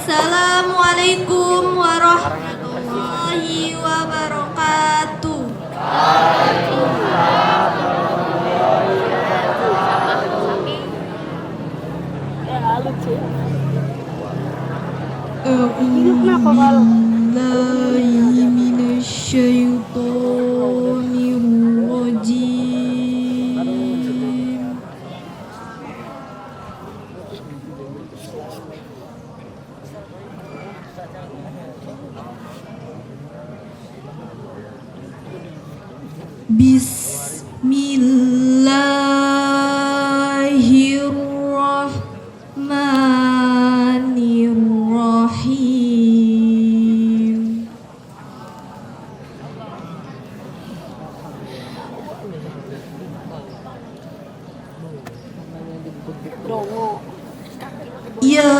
Assalamualaikum warahmatullahi wabarakatuh. A'udzubillahiminasyaitonirrajim. Bismillahirrahmanirrahim. Ya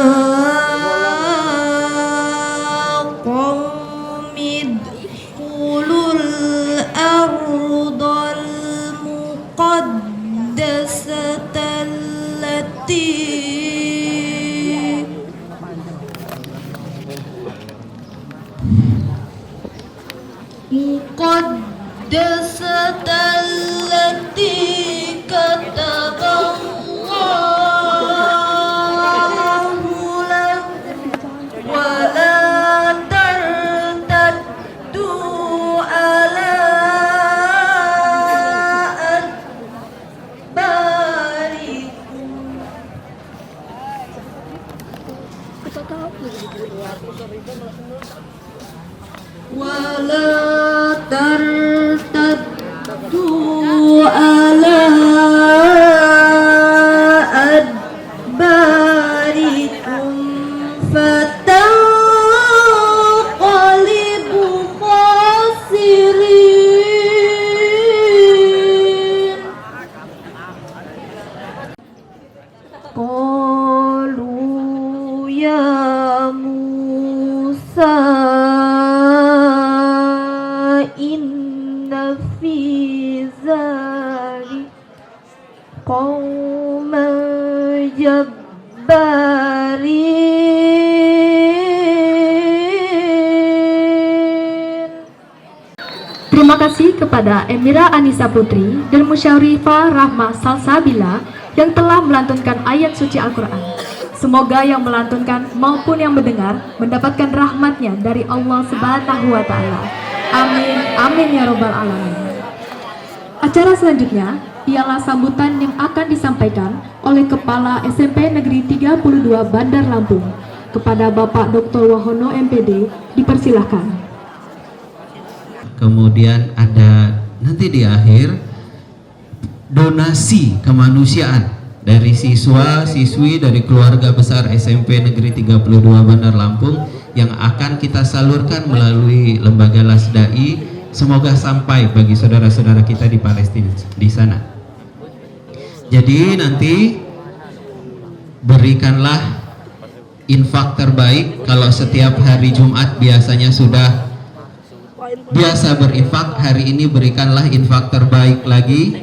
qaumid khulul ardal muqaddasatal lati kataballahu lak wa la tartaddu ala adbarikum wa la tartaddu ala adbarikum fatanqalibu khasirin. Qalu ya Musa inna fi zalika qauman jabbarin. Terima kasih kepada Emira Anissa Putri dan Musyawarifah Rahmah Salsabila yang telah melantunkan ayat suci Al-Quran. Semoga yang melantunkan maupun yang mendengar mendapatkan rahmatnya dari Allah Subhanahu wa Ta'ala. Amin, amin ya Robbal Alamin. Acara selanjutnya ialah sambutan yang akan disampaikan oleh Kepala SMP Negeri 32 Bandar Lampung. Kepada Bapak Dr. Wahono MPD, dipersilahkan. Kemudian ada nanti di akhir donasi kemanusiaan dari siswa-siswi dari keluarga besar SMP Negeri 32 Bandar Lampung yang akan kita salurkan melalui lembaga Lasdai. Semoga sampai bagi saudara-saudara kita di Palestina di sana. Jadi nanti berikanlah infak terbaik. Kalau setiap hari Jumat biasanya sudah biasa berinfak, hari ini berikanlah infak terbaik lagi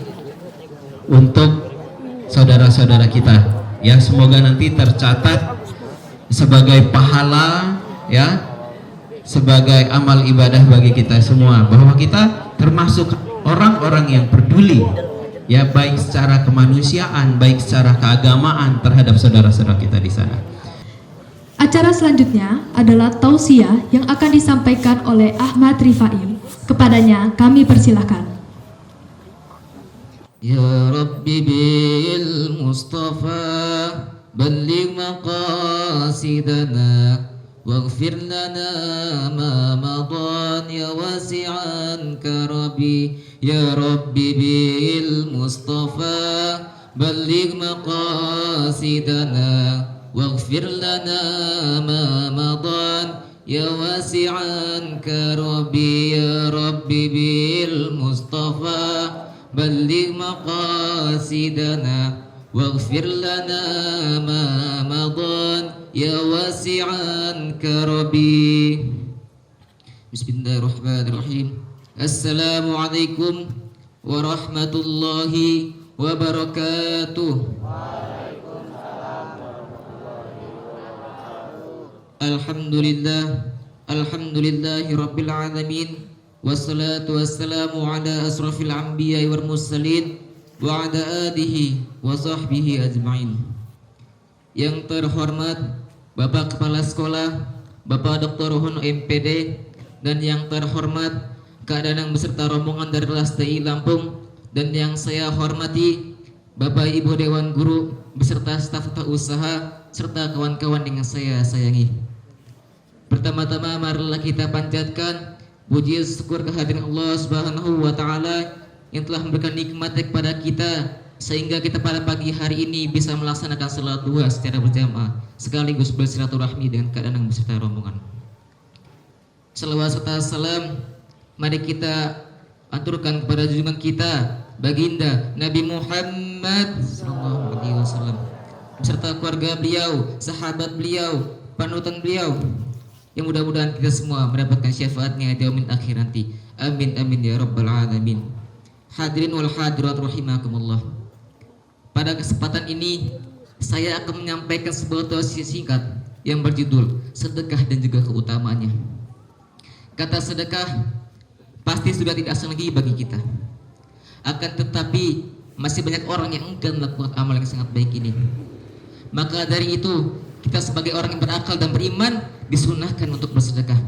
untuk saudara-saudara kita ya. Semoga nanti tercatat sebagai pahala ya, sebagai amal ibadah bagi kita semua, bahwa kita termasuk orang-orang yang peduli ya, baik secara kemanusiaan, baik secara keagamaan terhadap saudara-saudara kita di sana. Acara selanjutnya adalah tausiah yang akan disampaikan oleh Ahmad Rifai. Kepadanya kami persilahkan. Ya Rabbi bil Mustafa balligh maqasidana waghfir lana ma madan ya wasi'an karabi. Ya Rabbi bil Mustafa balligh maqasidana waghfir lana ma madan ya wasi'an karabi. Ya Rabbi bil Mustafa balligh maqasidana waghfir lana ma madan ya wasi'an karabi. Bismillahirrahmanirrahim. Assalamualaikum warahmatullahi wabarakatuh. Alhamdulillahi Rabbil Alamin. Wassalatu wassalamu ala asrafil anbiya wal mursalin wa ala alihi wa sahbihi ajma'in. Yang terhormat Bapak Kepala Sekolah, Bapak Dr. Hun MPD, dan yang terhormat Kak Danang beserta rombongan dari kelas TI Lampung, dan yang saya hormati Bapak Ibu Dewan Guru beserta staf tata usaha serta kawan-kawan yang saya sayangi. Pertama-tama marilah kita panjatkan puji syukur kehadiran Allah Subhanahu wa taala yang telah memberikan nikmat kepada kita sehingga kita pada pagi hari ini bisa melaksanakan salat duha secara berjamaah sekaligus bersilaturahmi dengan Kak Danang beserta rombongan. Salawat serta salam mari kita aturkan kepada junjungan kita baginda Nabi Muhammad SAW beserta keluarga beliau, sahabat beliau, panutan beliau, yang mudah-mudahan kita semua mendapatkan syafaatnya di yaumil akhir nanti. Amin amin ya rabbal alamin. Hadirin wal hadirat rahimakumullah. Pada kesempatan ini saya akan menyampaikan sebuah tausiah singkat yang berjudul sedekah dan juga keutamaannya. Kata sedekah pasti sudah tidak asing lagi bagi kita. Akan tetapi masih banyak orang yang enggan melakukan amal yang sangat baik ini. Maka dari itu kita sebagai orang yang berakal dan beriman disunahkan untuk bersedekah.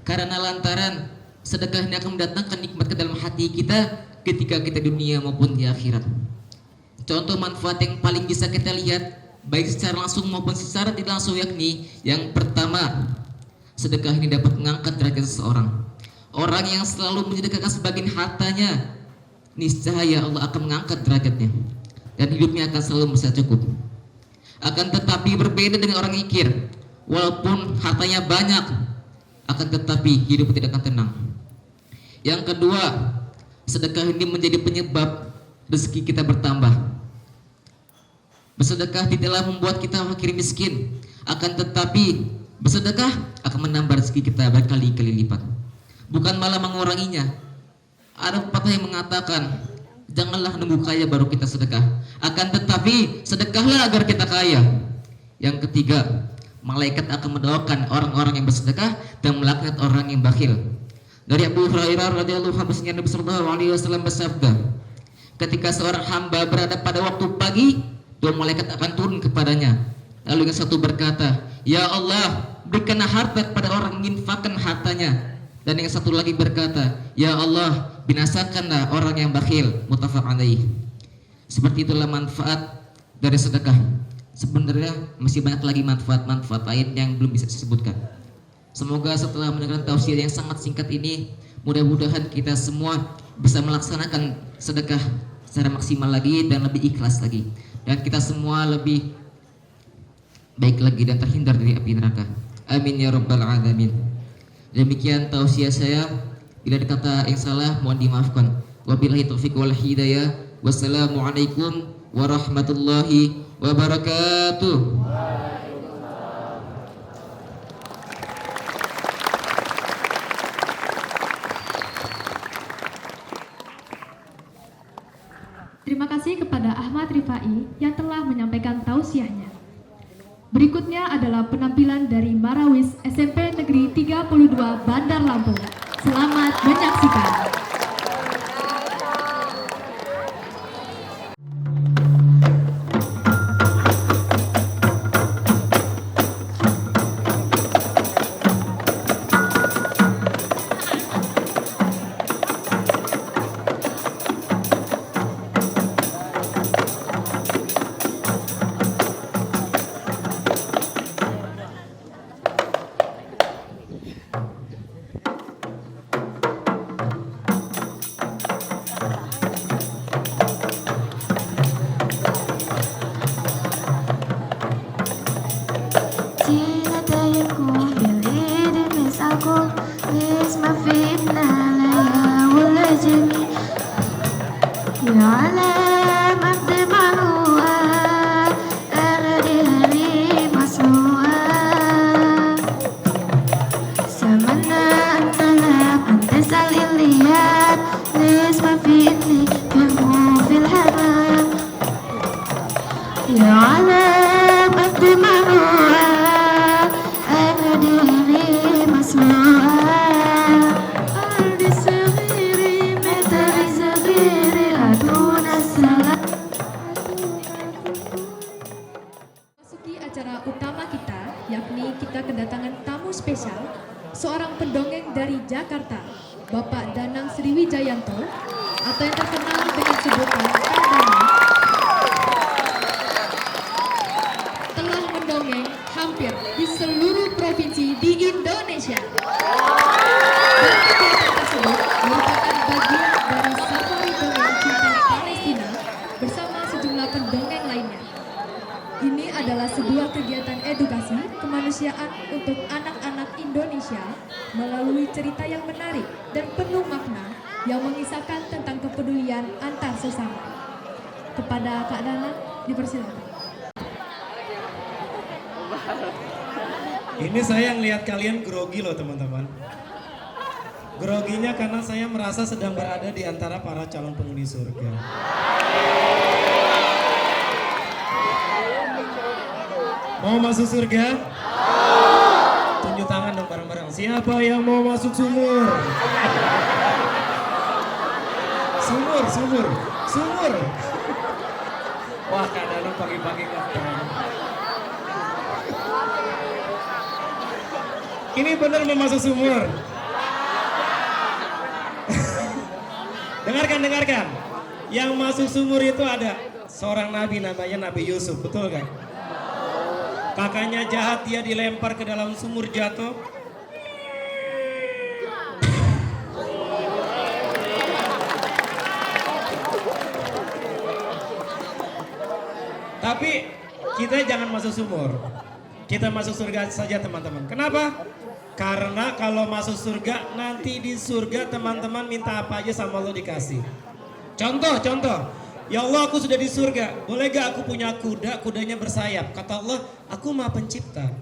Karena lantaran sedekah ini akan mendatangkan nikmat ke dalam hati kita ketika kita di dunia maupun di akhirat. Contoh manfaat yang paling bisa kita lihat baik secara langsung maupun secara tidak langsung yakni yang pertama, sedekah ini dapat mengangkat derajat seseorang. Orang yang selalu menyedekahkan sebagian hartanya, niscaya Allah akan mengangkat derajatnya dan hidupnya akan selalu merasa cukup. Akan tetapi berbeda dengan orang mikir, walaupun hartanya banyak, akan tetapi hidup tidak akan tenang. Yang kedua, sedekah ini menjadi penyebab rezeki kita bertambah. Bersedekah tidaklah membuat kita fakir miskin, akan tetapi bersedekah akan menambah rezeki kita berkali-kali lipat, bukan malah menguranginya. Ada pepatah yang mengatakan, janganlah nunggu kaya baru kita sedekah, akan tetapi sedekahlah agar kita kaya. Yang ketiga, malaikat akan mendoakan orang-orang yang bersedekah dan melaknat orang yang bakhil. Dari Abu Hurairah radhiyallahu anhu, Nabi sallallahu alaihi wasallam bersabda, ketika seorang hamba berada pada waktu pagi, dua malaikat akan turun kepadanya. Lalu yang satu berkata, ya Allah, berikanlah harta kepada orang yang menginfakkan hartanya. Dan yang satu lagi berkata, ya Allah, binasakanlah orang yang bakhil. Muttafaq alaih. Seperti itulah manfaat dari sedekah. Sebenarnya masih banyak lagi manfaat-manfaat lain yang belum bisa disebutkan. Semoga setelah mendengar tausiah yang sangat singkat ini, mudah-mudahan kita semua bisa melaksanakan sedekah secara maksimal lagi dan lebih ikhlas lagi, dan kita semua lebih baik lagi dan terhindar dari api neraka. Amin ya rabbal alamin. Demikian tausiah saya. Bila ada kata yang salah mohon dimaafkan. Wabillahi taufiq wal hidayah. Wassalamualaikum warahmatullahi wabarakatuh. Terima kasih kepada Ahmad Rifai yang telah menyampaikan tausiahnya. Berikutnya adalah penampilan dari Marawis SMP Negeri 32 Bandar Lampung. Selamat menyaksikan. yakni kita kedatangan tamu spesial, seorang pendongeng dari Jakarta, Bapak Danang Sriwijayanto, atau yang terkenal dengan sebutan Kak Danang, telah mendongeng hampir di seluruh provinsi di Indonesia. Dan kegiatan tersebut merupakan bagian dari safari dongeng cinta Palestina bersama sejumlah pendongeng lainnya. Ini adalah sebuah kegiatan edukasi kemanusiaan untuk anak-anak Indonesia melalui cerita yang menarik dan penuh makna yang mengisahkan tentang kepedulian antar sesama. Kepada Kak Danang, dipersilakan. Ini saya ngelihat kalian grogi loh teman-teman. Groginya karena saya merasa sedang berada di antara para calon penghuni surga. Mau masuk surga? Tunjuk tangan dong bareng-bareng. Siapa yang mau masuk sumur? Sumur. Wah, Kak Danang pagi-pagi ngeprank. Ini benar mau masuk sumur. Dengarkan. Yang masuk sumur itu ada seorang nabi namanya Nabi Yusuf, betul kan? Kakaknya jahat, dia dilempar ke dalam sumur, jatuh. Tapi kita jangan masuk sumur. Kita masuk surga saja teman-teman. Kenapa? Karena kalau masuk surga, nanti di surga teman-teman minta apa aja sama Allah dikasih. Contoh. Ya Allah, aku sudah di surga. Boleh gak aku punya kuda, kudanya bersayap? Kata Allah, aku Maha Pencipta.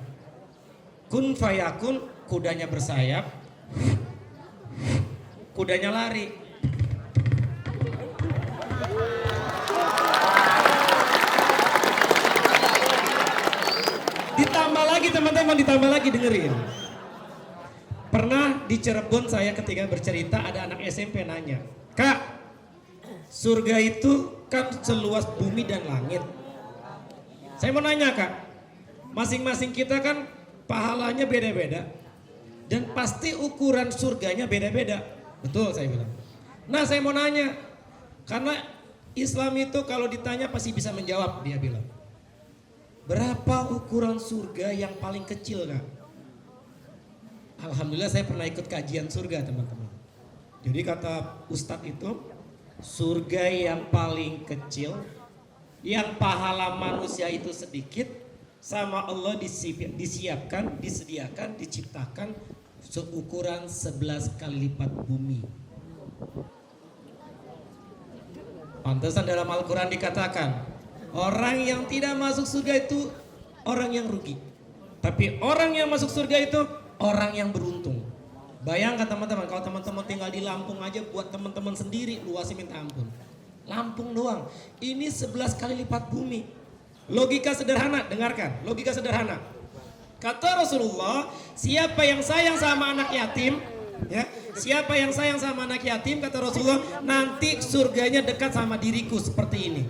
Kun fayakun, kudanya bersayap. Kudanya lari. Ditambah lagi teman-teman, dengerin. Pernah di Cirebon saya ketika bercerita ada anak SMP nanya, Kak, surga itu kan seluas bumi dan langit. Saya mau nanya Kak, masing-masing kita kan pahalanya beda-beda dan pasti ukuran surganya beda-beda. Betul saya bilang. Nah saya mau nanya, karena Islam itu kalau ditanya pasti bisa menjawab, dia bilang. Berapa ukuran surga yang paling kecil Kak? Alhamdulillah saya pernah ikut kajian surga teman-teman. Jadi kata Ustadz itu, surga yang paling kecil, yang pahala manusia itu sedikit, sama Allah disediakan, diciptakan seukuran 11 kali lipat bumi. Pantesan dalam Al-Quran dikatakan, orang yang tidak masuk surga itu orang yang rugi. Tapi orang yang masuk surga itu orang yang beruntung. Bayangkan teman-teman, kalau teman-teman tinggal di Lampung aja buat teman-teman sendiri luasnya minta ampun. Lampung doang, ini 11 kali lipat bumi. Logika sederhana, dengarkan, logika sederhana. Kata Rasulullah, siapa yang sayang sama anak yatim, ya, siapa yang sayang sama anak yatim, kata Rasulullah, nanti surganya dekat sama diriku seperti ini.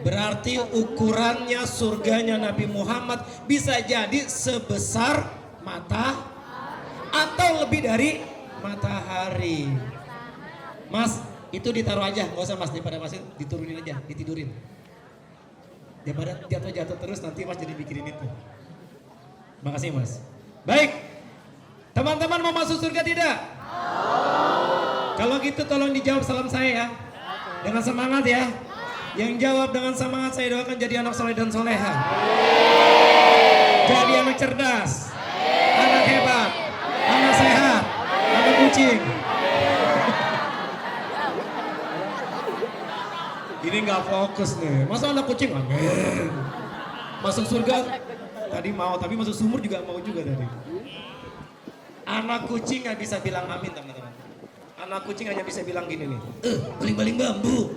Berarti ukurannya surganya Nabi Muhammad bisa jadi sebesar mata atau lebih dari matahari. Mas, itu ditaruh aja, nggak usah Mas, daripada Mas diturunin aja, ditidurin. Daripada jatuh-jatuh terus nanti Mas jadi mikirin itu. Makasih Mas. Baik, teman-teman mau masuk surga tidak? Kalau gitu tolong dijawab salam saya ya, dengan semangat ya. Yang jawab dengan semangat saya doakan jadi anak soleh dan soleha. Jadi anak cerdas, anak hebat, anak sehat, anak kucing. Ini nggak fokus nih. Masa anak kucing? Amin. Masuk surga tadi mau, tapi masuk sumur juga mau juga tadi. Anak kucing nggak bisa bilang amin teman-teman. Anak kucing hanya bisa bilang gini nih. Baling-baling bambu.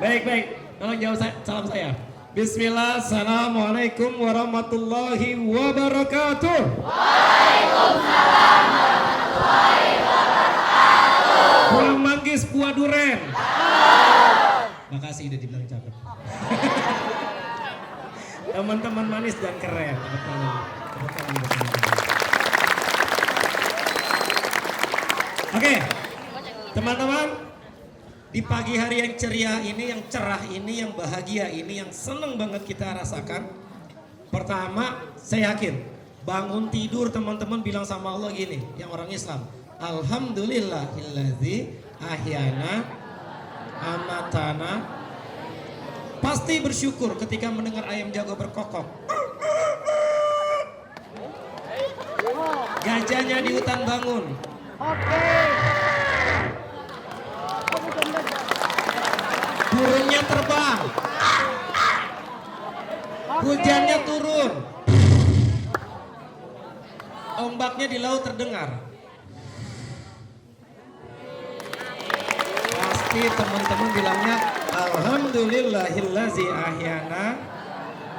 Baik, tolong jawab salam saya. Bismillah, assalamualaikum warahmatullahi wabarakatuh. Waalaikumsalam warahmatullahi wabarakatuh. Kurang manggis buah duren. Makasih udah dibilang cakep. Teman-teman manis dan keren. Tepuk tangan. Tepuk tangan buat teman-teman. Oke, teman-teman, di pagi hari yang ceria ini, yang cerah ini, yang bahagia ini, yang seneng banget kita rasakan. Pertama, saya yakin bangun tidur teman-teman bilang sama Allah gini, yang orang Islam, Alhamdulillahilladzi ahyana amatana. Pasti bersyukur ketika mendengar ayam jago berkokok. Gajahnya di hutan bangun. Burungnya terbang. Hujannya turun. Ombaknya di laut terdengar. Pasti teman-teman bilangnya Alhamdulillahillazi ahyana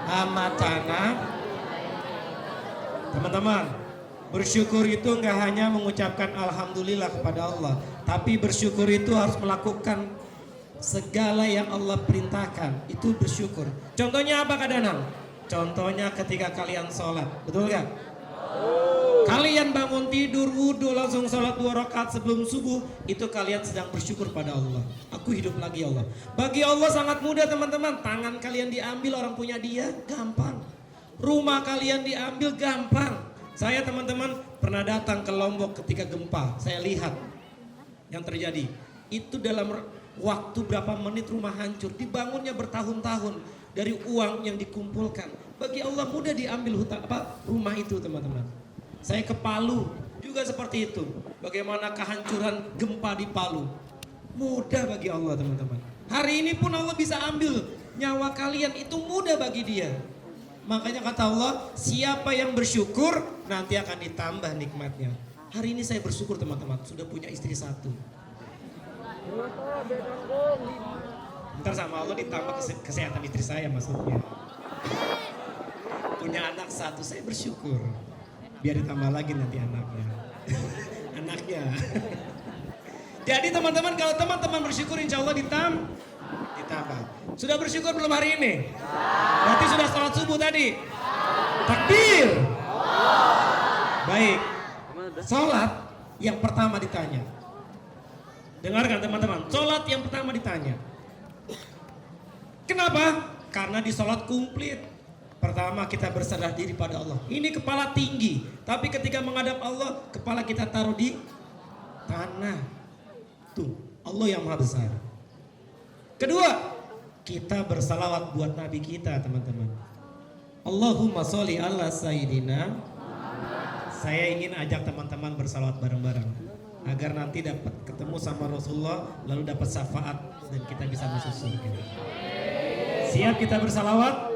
amatana. Teman-teman, bersyukur itu nggak hanya mengucapkan alhamdulillah kepada Allah, tapi bersyukur itu harus melakukan segala yang Allah perintahkan. Itu bersyukur. Contohnya apa Kak Danang? Contohnya ketika kalian sholat, betul gak? Kalian bangun tidur, wudhu, langsung sholat 2 rakaat sebelum subuh, itu kalian sedang bersyukur pada Allah. Aku hidup lagi ya Allah. Bagi Allah sangat mudah teman-teman. Tangan kalian diambil orang punya dia, gampang. Rumah kalian diambil, gampang. Saya teman-teman pernah datang ke Lombok ketika gempa. Saya lihat yang terjadi. Itu dalam waktu berapa menit rumah hancur. Dibangunnya bertahun-tahun dari uang yang dikumpulkan. Bagi Allah mudah diambil rumah itu teman-teman. Saya ke Palu juga seperti itu. Bagaimana kehancuran gempa di Palu. Mudah bagi Allah teman-teman. Hari ini pun Allah bisa ambil nyawa kalian. Itu mudah bagi dia. Makanya kata Allah, siapa yang bersyukur nanti akan ditambah nikmatnya. Hari ini saya bersyukur teman-teman. Sudah punya istri 1. Ntar sama Allah ditambah kesehatan istri saya maksudnya. Punya anak 1, saya bersyukur. Biar ditambah lagi nanti anaknya. Anaknya. Jadi teman-teman, kalau teman-teman bersyukur insya Allah ditambah. Sudah bersyukur belum hari ini? Berarti sudah sholat subuh tadi? Takbir. Baik. Sholat yang pertama ditanya. Dengarkan teman-teman, sholat yang pertama ditanya. Kenapa? Karena di sholat komplit. Pertama kita berserah diri pada Allah. Ini kepala tinggi. Tapi ketika menghadap Allah, kepala kita taruh di tanah. Tuh, Allah yang maha besar. Kedua, kita bersalawat buat Nabi kita teman-teman. Allahumma sholli ala sayyidina. Saya ingin ajak teman-teman bersalawat bareng-bareng. Agar nanti dapat ketemu sama Rasulullah. Lalu dapat syafaat dan kita bisa masuk surga. Siap kita bersalawat?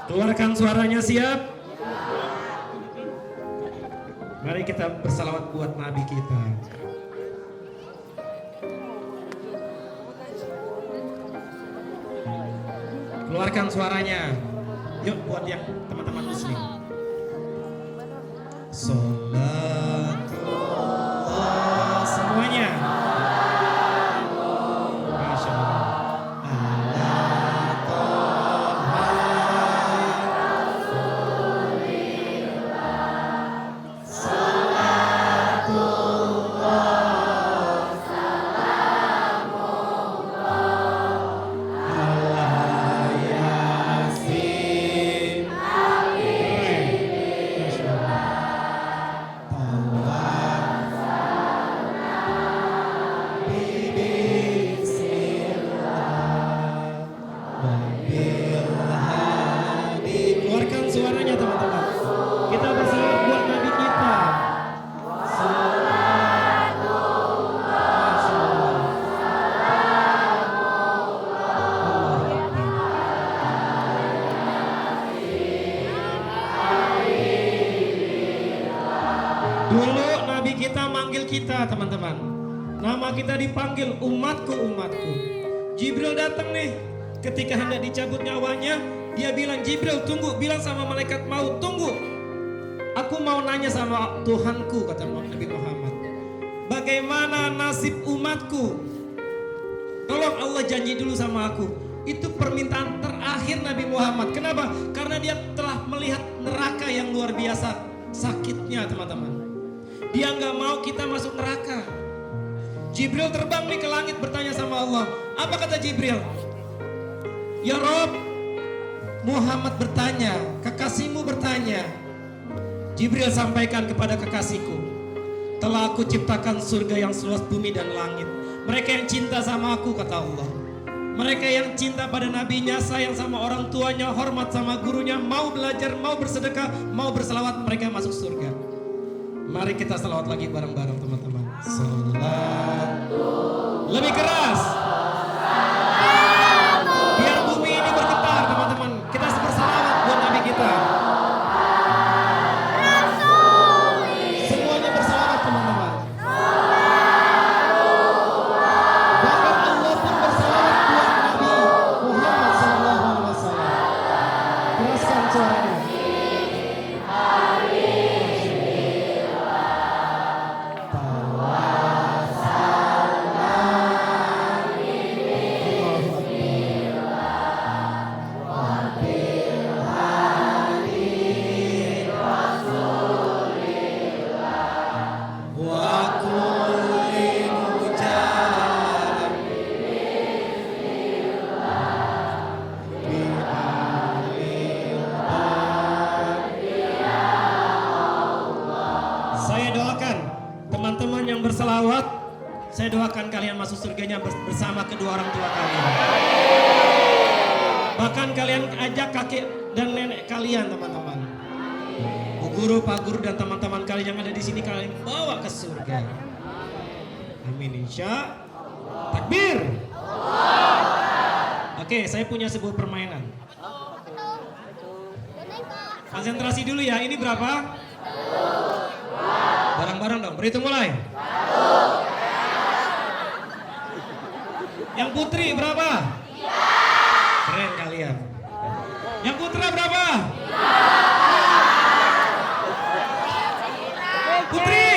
Keluarkan suaranya, siap? Mari kita bersalawat buat Nabi kita. Keluarkan suaranya. Yuk buat yang teman-teman muslim. Salatullah semuanya. Masya Allah. Keluarkan suaranya teman-teman. Kita bersalawat buat Nabi kita. Dulu Nabi kita manggil kita teman-teman. Nama kita dipanggil umatku, umatku. Jibril datang nih. Ketika hendak dicabut nyawanya, dia bilang, Jibril tunggu, bilang sama malaikat maut, tunggu. Aku mau nanya sama Tuhanku, kata Nabi Muhammad. Bagaimana nasib umatku? Tolong Allah janji dulu sama aku. Itu permintaan terakhir Nabi Muhammad. Kenapa? Karena dia telah melihat neraka yang luar biasa sakitnya, teman-teman. Dia nggak mau kita masuk neraka. Jibril terbang nih ke langit bertanya sama Allah. Apa kata Jibril? Ya Rob, Muhammad bertanya, kekasihmu bertanya. Jibril sampaikan kepada kekasihku, telah aku ciptakan surga yang seluas bumi dan langit. Mereka yang cinta sama aku, kata Allah. Mereka yang cinta pada nabinya, sayang sama orang tuanya, hormat sama gurunya, mau belajar, mau bersedekah, mau berselawat, mereka masuk surga. Mari kita selawat lagi bareng-bareng, teman-teman. Salat. Lebih keras. Biar bumi ini bergetar, teman-teman. Kita berselawat buat nabi kita. Semuanya berselawat, teman-teman. Bahkan Allah pun berselawat buat Nabi Muhammad SAW. Keraskan suaranya. Saya doakan teman-teman yang berselawat, saya doakan kalian masuk surganya bersama kedua orang tua kalian. Bahkan kalian ajak kakek dan nenek kalian, teman-teman. Bu guru, pak guru dan teman-teman kalian yang ada di sini kalian bawa ke surga. Amin, insya. Takbir. Oke, saya punya sebuah permainan. Konsentrasi dulu ya. Ini berapa? Bareng-bareng dong, berhitung mulai. Yang putri berapa? Keren kalian. Yang putra berapa? Putri.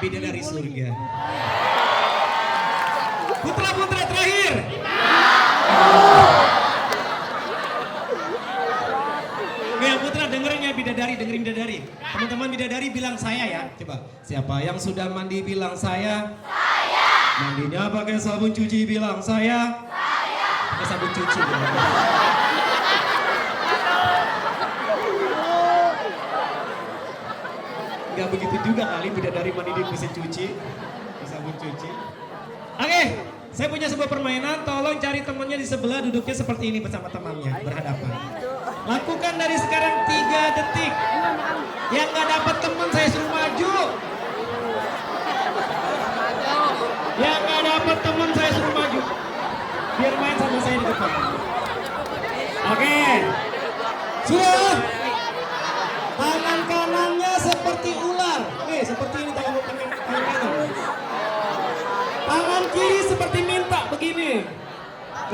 Bidadari surga. Putra-putra terakhir. Yang putra dengerin ya, dengerin bidadari. Teman-teman bidadari bilang saya ya. Coba, siapa yang sudah mandi bilang saya? Saya. Mandinya pakai sabun cuci bilang saya? Saya. Pakai sabun cuci. Gak begitu juga kali bidadari mandi di mesin cuci, di sabun cuci. Oke, saya punya sebuah permainan. Tolong cari temannya di sebelah, duduknya seperti ini bersama temannya, berhadapan. Lakukan dari sekarang 3 detik. Yang gak dapat teman saya suruh maju. Yang gak dapat teman saya suruh maju. Biar main sama saya di depan. Oke. Sudah. Tangan kanannya seperti ular. Nih, seperti ini tangan kanan. Tangan kiri seperti minta begini.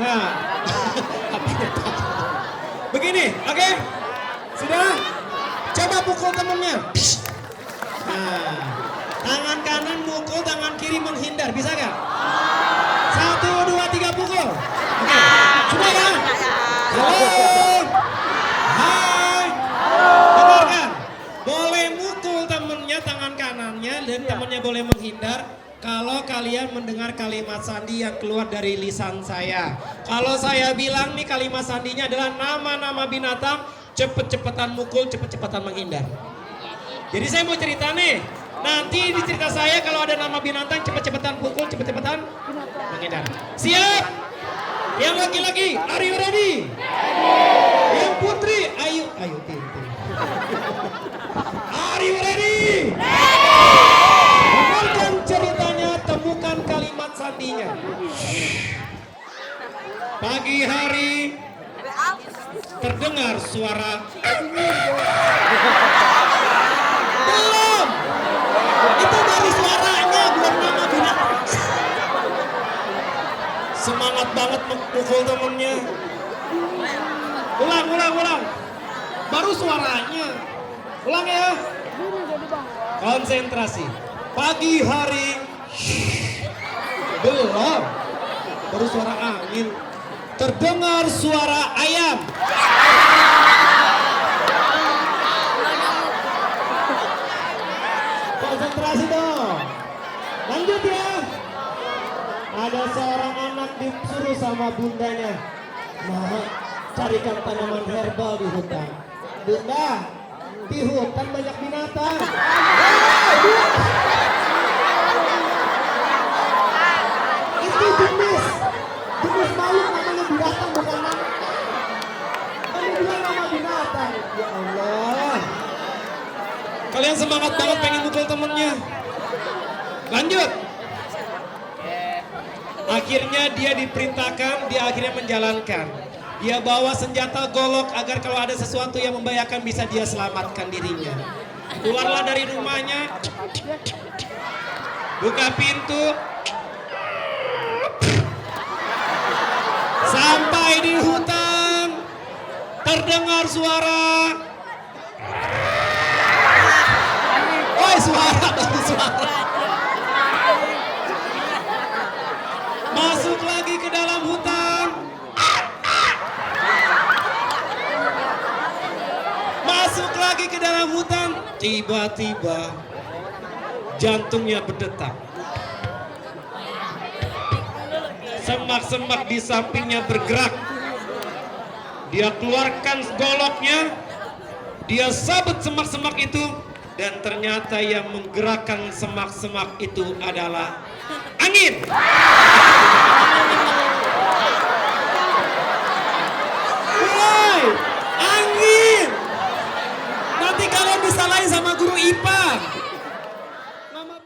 Nah. Begini, oke? Sudah? Coba pukul temennya. Nah, tangan kanan mukul, tangan kiri menghindar. Bisa gak? 1, 2, 3 pukul. Oke, sudah ya? Halo. Hai. Dengarkan. Boleh mukul temennya tangan kanannya dan temennya boleh menghindar. Kalau kalian mendengar kalimat sandi yang keluar dari lisan saya. Kalau saya bilang nih kalimat sandinya adalah nama-nama binatang, cepet-cepetan mukul, cepet-cepetan menghindar. Jadi saya mau cerita nih. Nanti di cerita saya kalau ada nama binatang, cepet-cepetan pukul, cepet-cepetan menghindar. Siap? Yang laki-laki, are you ready? Yang putri, ayo tim. Are you ready? Dengarkan ceritanya, temukan kalimat sandinya. Pagi hari terdengar suara. Belum. Itu baru suaranya, belum nama binatang. Semangat banget mukul temennya. Ulang. Baru suaranya. Ulang ya. Konsentrasi. Pagi hari Belum. Baru suara angin. Terdengar suara ayam. Konsentrasi dong. Lanjut ya. Ada seorang anak disuruh sama bundanya. Nah, carikan tanaman herbal di hutan. Bunda, di hutan banyak binatang. Itu jenis makhluk namanya binatang, bukan manusia. Kamu bilang nama binatang. Ya Allah. Kalian semangat banget pengen mukul temennya. Lanjut. Akhirnya dia diperintahkan, dia akhirnya menjalankan. Dia bawa senjata golok agar kalau ada sesuatu yang membahayakan bisa dia selamatkan dirinya. Keluarlah dari rumahnya, buka pintu, sampai di hutan, terdengar suara. Oi, suara. Masuk lagi ke dalam hutan. Masuk lagi ke dalam hutan. Tiba-tiba jantungnya berdetak. Semak-semak di sampingnya bergerak. Dia keluarkan goloknya. Dia sabet semak-semak itu. Dan ternyata yang menggerakkan semak-semak itu adalah angin. Woi, angin. Nanti kalian disalahin sama guru IPA. Mama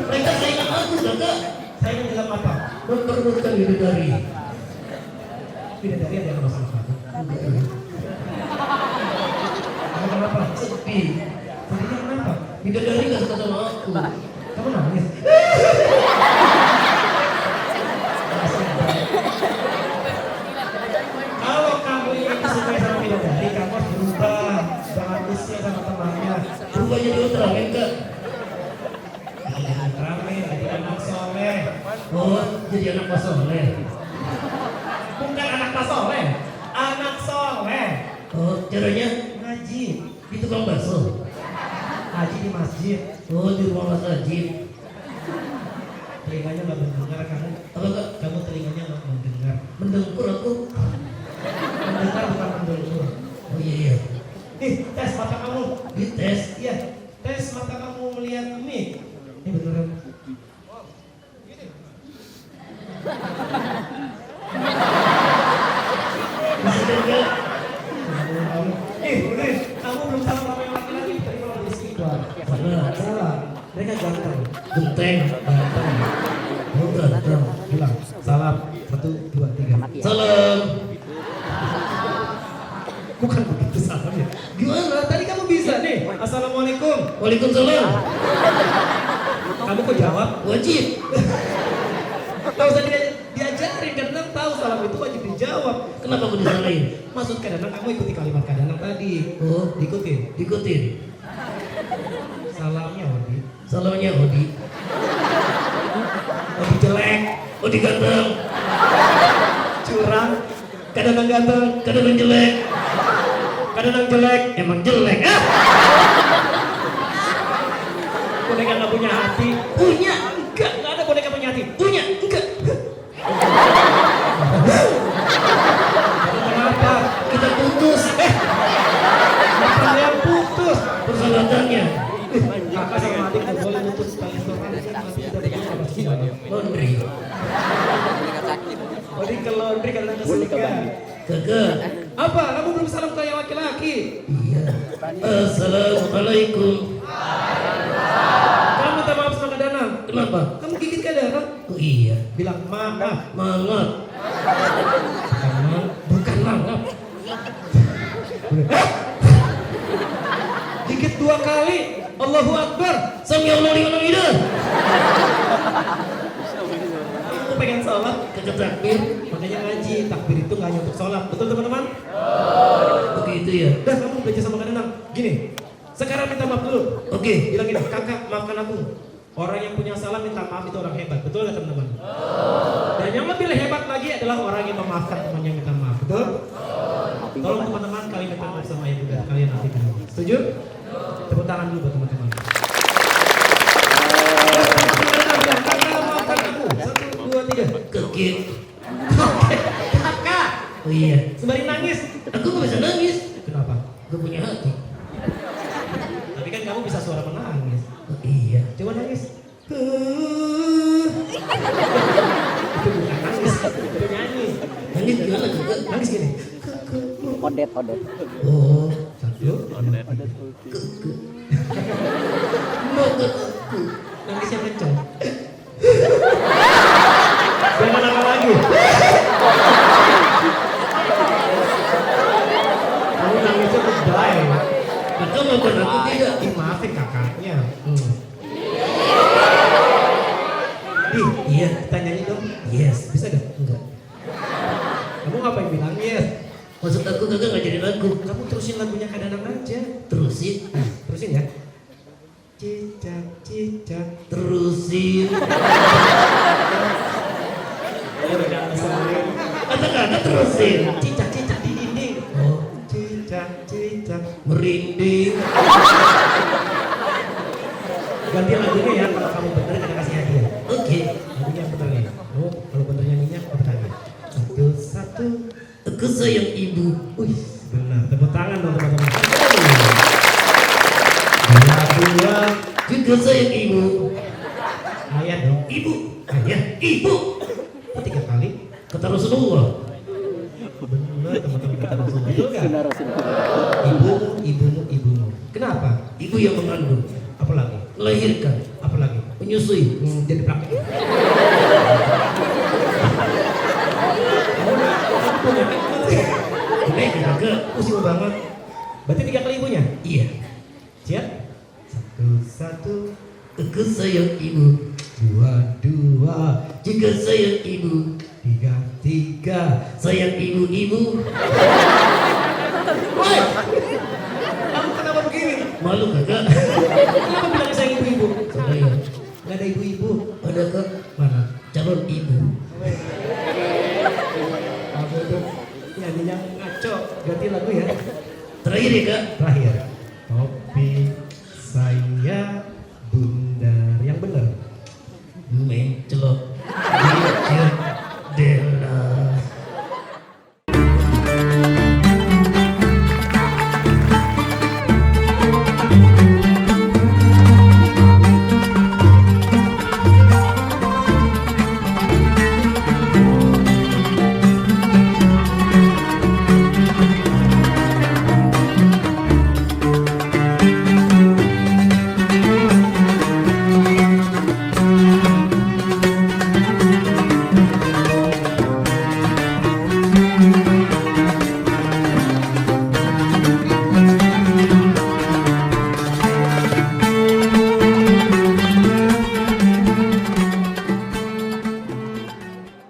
mereka saingan aku, kakak. Saingan dalam apa? Memperebutkan bidadari. Bidadari ada yang masalah apa? Kenapa? Sepi. Tadinya kenapa? Bidadari gak suka sama aku. Kamu nangis? Kalau kamu ingin disukai sama bidadari, kamu harus berubah. Jangan usia sama temannya. Berubah jadi Ultraman, Kak. Ultraman, jadi anak soleh. Oh, jadi anak Pak Soleh. Bukan anak Pak Soleh, anak soleh. Oh, caranya ngaji di tukang bakso. Ngaji di masjid. Oh, di rumah Mas Haji. Telinganya nggak mendengar kamu. Apa kak? Kamu telinganya nggak mendengar. Mendengkur aku. Mendengar bukan mendengkur. Oh iya. Nih, tes mata kamu. Dites? Iya. Tes mata kamu melihat mic. Ini beneran. Bisa dengar? Kamu belum salah sama yang laki-laki. Tadi kalau di istiqlal. Salah. Mereka ganteng. Genteng. Ganteng. Oh ganteng. Bilang. Salam. 1, 2, 3. Salam. Bukan begitu salamnya. Gimana? Tadi kamu bisa nih. Assalamualaikum. Waalaikumsalam. Kamu kok jawab? Wajib. Gak usah diajarin, kadang tahu salam itu wajib dijawab. Kenapa aku disalahin? Maksud kadang kamu ikuti kalimat kadang tadi. Oh, diikutin. Salamnya Odi. Salamnya Odi. Odi jelek. Odi ganteng. Curang. Kadang ganteng. Kadang jelek. Kadang jelek. Emang jelek. Boneka gak punya hati. Punya. Enggak ada boneka punya hati. Punya. Enggak. Kenapa? Kita putus. Kenapa yang putus? Persyaratannya. Kakak sama adik gak boleh putus sekali laundry. Odi ke laundry karena kesulitan. Kagak. Apa? Kamu belum salam ke yang laki-laki? Iya. Assalamualaikum. Kamu minta maaf sama Kak Danang. Kenapa? Kamu gigit Kak Danang? Oh iya. Bilang maaf. Mangap. Bukan mangap. Gigit 2 kali. Allahu Akbar. Sami Allah liman hamidah. Aku pengen sholat kagak takbir. Makanya ngaji. Takbir itu nggak hanya untuk sholat. Betul teman-teman? Begitu ya. Dah kamu belajar sama Kak Danang. Gini. Sekarang minta maaf dulu. Oke, bilang gini, kakak maafkan aku. Orang yang punya salah minta maaf itu orang hebat, betul nggak teman-teman? Dan yang lebih hebat lagi adalah orang yang memaafkan teman yang minta maaf, betul? Tolong teman-teman kalian minta maaf sama ibu dan kalian nantikan. Setuju? Tepuk tangan dulu buat teman-teman. Kakak maafkan aku. 1, 2, 3. Kekit. Kakak. Oh iya. Sembari nangis. Aku nggak bisa nangis. Kenapa? Gue punya hati. Tapi kan kamu bisa suara menangis. Oh iya. Coba nangis. Itu bukan nangis, itu nyanyi. Nangis gimana? Nangis gini. Odet. Oh, 1. Nangis yang kencang. Jangan apa lagi. Kamu nangisnya lebay. Kakak maafkan aku tidak. Maafin kakaknya. Iya, kita nyanyi dong. Yes, bisa gak? Enggak. Kamu ngapain bilang yes? Maksud aku kakak gak jadi lagu. Kamu terusin lagunya kadang aja. Terusin? Terusin ya. Cicak, terusin. Kata-kata terusin. Cicak di dinding. Oh, cicak, merinding. Ganti lagunya ya, kalau kamu bener kita kasih hadiah. Oke. Lagunya yang bener ya. Oh, kalau bener nyanyinya apa tadi? 1. Aku sayang ibu. Wih, benar. Tepuk tangan dong teman-teman. 2. Juga sayang ibu. Ayah dong. Ibu. Ayah. Ibu. 3 kali. Kata Rasulullah. Benar teman-teman, kata Rasulullah. Betul nggak? Ibumu. Kenapa? Ibu yang mengandung. Apalagi? Melahirkan. Apalagi? Menyusui. Jadi praktek. Pusing banget. Berarti 3 kali ibunya? Iya. Siap? 1. Aku sayang ibu. 2. Juga sayang ibu. 3. Sayang ibu. Woi! Kamu kenapa begini? Malu kakak. Kenapa bilang sayang ibu-ibu? Saya. Gak ada ibu-ibu. Ada kak? Mana? Calon ibu. Kamu tuh nyanyinya ngaco. Ganti lagu ya. Terakhir ya kak? Terakhir.